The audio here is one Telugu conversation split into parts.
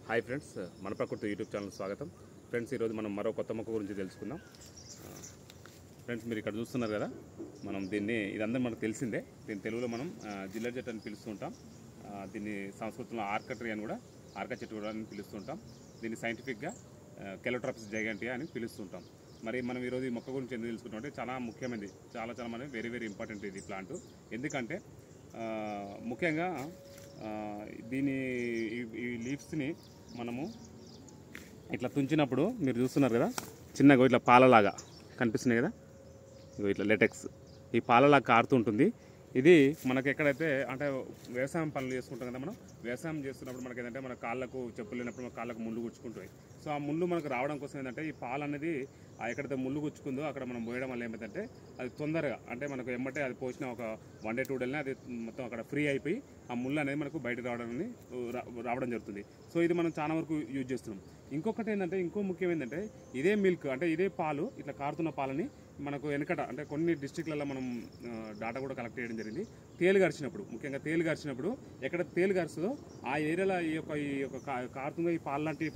హాయ్ ఫ్రెండ్స్, మన ప్రకృతి యూట్యూబ్ ఛానల్ స్వాగతం. ఫ్రెండ్స్, ఈరోజు మనం మరో కొత్త మొక్క గురించి తెలుసుకుందాం. ఫ్రెండ్స్, మీరు ఇక్కడ చూస్తున్నారు కదా, మనం దీన్ని ఇదంతా మనకు తెలిసిందే. దీని తెలుగులో మనం జిల్లెడ్ చెట్టు అని పిలుస్తుంటాం. దీన్ని సంస్కృతంలో ఆర్కా ట్రీ అని కూడా, ఆర్కా చెట్టు కూడా అని పిలుస్తుంటాం. దీన్ని సైంటిఫిక్గా కెలోట్రాపిస్ జైగంటియా అని పిలుస్తుంటాం. మరి మనం ఈరోజు ఈ మొక్క గురించి ఎందుకు తెలుసుకుంటాం అంటే చాలా ముఖ్యమైనది, చాలా మనకి వెరీ ఇంపార్టెంట్ ఇది ప్లాంట్. ఎందుకంటే ముఖ్యంగా దీని ఈ లీవ్స్ని మనము ఇట్లా తుంచినప్పుడు మీరు చూస్తున్నారు కదా, చిన్నగా ఇట్లా పాలలాగా కనిపిస్తున్నాయి కదా, ఇట్లా లెటెక్స్ ఈ పాలలాగా కారుతుంటుంది. ఇది మనకి ఎక్కడైతే అంటే వ్యవసాయం పనులు చేసుకుంటాం కదా, మనం వ్యవసాయం చేస్తున్నప్పుడు మనకి ఏంటంటే మన కాళ్ళకు చెప్పులు లేనప్పుడు మన కాళ్ళకు ముళ్ళు గుచ్చుకుంటాయి. సో ఆ ముళ్ళు మనకు రావడం కోసం ఏంటంటే ఈ పాలు అనేది ఎక్కడైతే ముళ్ళు గుచ్చుకుందో అక్కడ మనం పోయడం వల్ల ఏమైందంటే అది తొందరగా అంటే మనకు ఎమ్మటే అది పోసిన ఒక 1 day 2 days అది మొత్తం అక్కడ ఫ్రీ అయిపోయి ఆ ముళ్ళు అనేది మనకు బయట రావడం జరుగుతుంది. సో ఇది మనం చాలా వరకు యూజ్ చేస్తున్నాం. ఇంకొకటి ఏంటంటే ఇంకో ముఖ్యం ఏంటంటే ఇదే మిల్క్ అంటే ఇదే పాలు ఇట్లా కారుతున్న పాలని మనకు వెనకట అంటే కొన్ని డిస్ట్రిక్ట్లలో మనం డాటా కూడా కలెక్ట్ చేయడం జరిగింది. తేలు గరిచినప్పుడు, ముఖ్యంగా తేలు గరిచినప్పుడు ఎక్కడ తేలు గరుస్తుందో ఆ ఏరియాలో ఈ యొక్క కారుతుందో ఈ పాలు లాంటి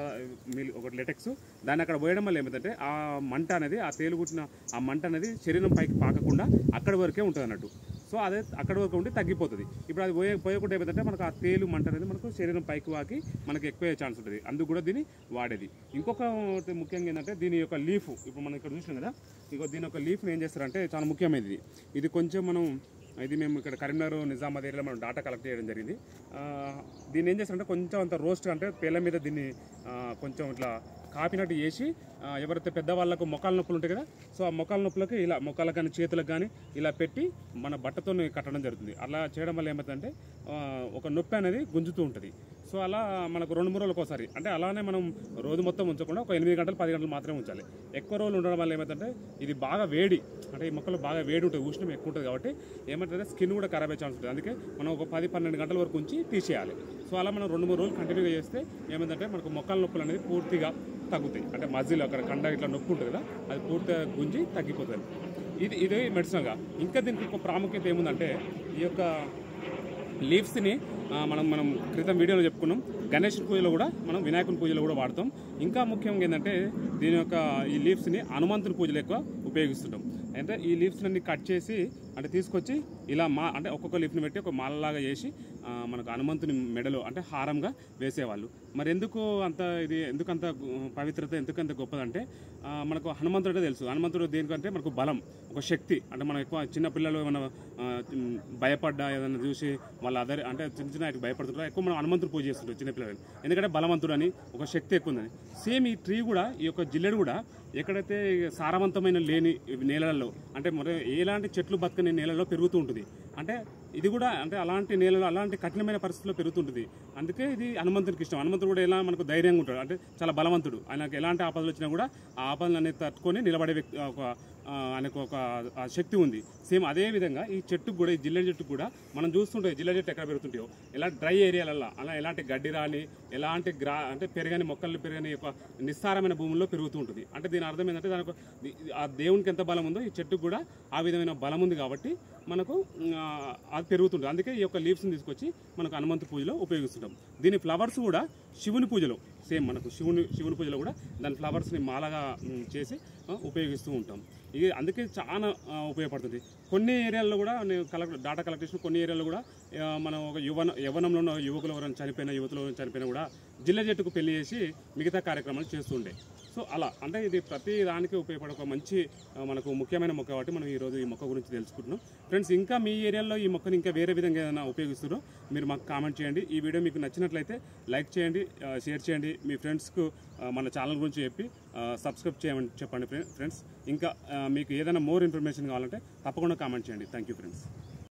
ఒక లెటెక్స్ దాన్ని అక్కడ పోయడం వల్ల ఏమిటంటే ఆ మంట అనేది ఆ తేలు కుట్టిన ఆ మంట అనేది శరీరం పైకి పాకకుండా అక్కడి వరకే ఉంటుంది అన్నట్టు. సో అదే అక్కడి వరకు ఉండి తగ్గిపోతుంది. ఇప్పుడు అది పోయకుండా ఏమిటంటే మనకు ఆ తేలు మంట అనేది మనకు శరీరం పైకి వాకి మనకు ఎక్కువ ఛాన్స్ ఉంటుంది. అందుకు కూడా దీన్ని వాడేది. ఇంకొక ముఖ్యంగా ఏంటంటే దీని యొక్క లీఫ్ ఇప్పుడు మనం ఇక్కడ చూసినాం కదా, ఇక దీని యొక్క లీఫ్ని ఏం చేస్తారంటే చాలా ముఖ్యమైనది. ఇది కొంచెం మేము ఇక్కడ కరీంనగర్ నిజామాబాద్ ఏరియాలో మనం డాటా కలెక్ట్ చేయడం జరిగింది. దీన్ని ఏం చేస్తారంటే కొంచెం అంత రోస్ట్ అంటే పేల మీద దీన్ని కొంచెం ఇట్లా కాపినట్టు చేసి ఎవరైతే పెద్దవాళ్ళకు మొక్కల నొప్పులు ఉంటాయి కదా, సో ఆ మొక్కల నొప్పులకి ఇలా మొక్కలకు కానీ చేతులకు కానీ ఇలా పెట్టి మన బట్టతో కట్టడం జరుగుతుంది. అలా చేయడం వల్ల ఏమవుతుందంటే ఒక నొప్పి అనేది గుంజుతూ ఉంటుంది. సో అలా మనకు 2-3 రోజులకు ఒకసారి అంటే అలానే మనం రోజు మొత్తం ఉంచకుండా ఒక 8 గంటలు 10 గంటలు మాత్రమే ఉంచాలి. ఎక్కువ రోజులు ఉండడం వల్ల ఏమవుతుందంటే ఇది బాగా వేడి అంటే ఈ మొక్కలు బాగా వేడి ఉంటుంది, ఉష్ణం ఎక్కువ ఉంటుంది కాబట్టి ఏమంటే స్కిన్ కూడా ఖరాబ్ అయ్యే ఛాన్స్ ఉంటుంది. అందుకే మనం ఒక 10-12 గంటల వరకు ఉంచి తీసేయాలి. సో అలా మనం 2-3 రోజులు కంటిన్యూగా చేస్తే ఏమైందంటే మనకు మొక్కల నొప్పులు అనేది పూర్తిగా తగ్గుతాయి. అంటే మధ్యలో అక్కడ కండ ఇట్లా నొప్పి ఉంటుంది కదా, అది పూర్తిగా గుంజి తగ్గిపోతుంది. ఇదే మెడిసిన్గా. ఇంకా దీనికి ఒక ప్రాముఖ్యత ఏముందంటే ఈ యొక్క లీవ్స్ని మనం క్రితం వీడియోలో చెప్పుకున్నాం, గణేష్ పూజలో కూడా మనం వినాయకుని పూజలో కూడా వాడతాం. ఇంకా ముఖ్యంగా ఏంటంటే దీని యొక్క ఈ లీవ్స్ని హనుమంతుని పూజలు ఎక్కువ ఉపయోగిస్తుంటాం. అంటే ఈ లీవ్స్ని కట్ చేసి అంటే తీసుకొచ్చి ఇలా అంటే ఒక్కొక్క లీఫ్ని పెట్టి ఒక మాలలాగా చేసి మనకు హనుమంతుని మెడలో అంటే హారంగా వేసేవాళ్ళు. మరి ఎందుకంత పవిత్రత ఎందుకంత గొప్పదంటే మనకు హనుమంతుడే తెలుసు. హనుమంతుడు దేనికంటే మనకు బలం, ఒక శక్తి. అంటే మనం ఎక్కువ చిన్నపిల్లలు ఏమైనా భయపడ్డా ఏదైనా చూసి వాళ్ళ అంటే చిన్న భయపడుతుంటారు, ఎక్కువ మనం హనుమంతుడు పూజ చేస్తుంటాం చిన్నపిల్లలు. ఎందుకంటే బలవంతుడు అని ఒక శక్తి ఎక్కువ ఉందని. సేమ్ ఈ ట్రీ కూడా ఈ యొక్క జిల్లెడు కూడా ఎక్కడైతే సారవంతమైన లేని నేలలలో అంటే మరి ఎలాంటి చెట్లు బతకని నేలలో పెరుగుతూ ఉంటుంది. అంటే ఇది కూడా అంటే అలాంటి నేలలో అలాంటి కఠినమైన పరిస్థితుల్లో పెరుగుతుంటుంది. అందుకే ఇది హనుమంతుడికి ఇష్టం. హనుమంతుడు కూడా ఎలా మనకు ధైర్యంగా ఉంటాడు, అంటే చాలా బలవంతుడు. ఆయనకు ఎలాంటి ఆపదలు వచ్చినా కూడా ఆ ఆపదలు అనేది తట్టుకొని నిలబడే వ్యక్తి, ఆయనకు ఒక శక్తి ఉంది. సేమ్ అదే విధంగా ఈ చెట్టుకు కూడా, ఈ జిల్లెడ్ చెట్టుకు కూడా మనం చూస్తుంటే జిల్లెడ్ చెట్టు ఎక్కడ పెరుగుతుంటాయో ఇలా డ్రై ఏరియాలలో అలా ఎలాంటి గడ్డి రాని ఎలాంటి అంటే పెరగని మొక్కలు పెరగని ఒక నిస్సారమైన భూముల్లో పెరుగుతూ ఉంటుంది. అంటే దీని అర్థం ఏంటంటే దానికి ఆ దేవునికి ఎంత బలం ఉందో ఈ చెట్టుకు కూడా ఆ విధమైన బలం ఉంది కాబట్టి మనకు అది పెరుగుతుంటుంది. అందుకే ఈ యొక్క లీవ్స్ని తీసుకొచ్చి మనకు హనుమంతు పూజలో ఉపయోగిస్తుంటాం. దీని ఫ్లవర్స్ కూడా శివుని పూజలో సేమ్ మనకు శివుని పూజలో కూడా దాని ఫ్లవర్స్ని మాలగా చేసి ఉపయోగిస్తూ ఉంటాం. ఇది అందుకే చాలా ఉపయోగపడుతుంది. కొన్ని ఏరియాల్లో కూడా నేను డాటా కలెక్టేషన్ కొన్ని ఏరియాలో కూడా మనం ఒక యవ్వనంలో ఉన్న యువతులు చనిపోయినా కూడా జిల్లెడ్ చెట్టుకు పెళ్లి చేసి మిగతా కార్యక్రమాలు చేస్తూ ఉండే. సో అలా అంటే ఇది ప్రతి దానికి ఉపయోగపడే ఒక మంచి మనకు ముఖ్యమైన మొక్క కాబట్టి మనం ఈరోజు ఈ మొక్క గురించి తెలుసుకుంటున్నాం. ఫ్రెండ్స్, ఇంకా మీ ఏరియాలో ఈ మొక్కని ఇంకా వేరే విధంగా ఏదైనా ఉపయోగిస్తారో మీరు మాకు కామెంట్ చేయండి. ఈ వీడియో మీకు నచ్చినట్లయితే లైక్ చేయండి, షేర్ చేయండి, మీ ఫ్రెండ్స్కు మన ఛానల్ గురించి చెప్పి సబ్స్క్రైబ్ చేయమని చెప్పండి ఫ్రెండ్స్. ఇంకా మీకు ఏదైనా మోర్ ఇన్ఫర్మేషన్ కావాలంటే తప్పకుండా కామెంట్ చేయండి. Thank you friends.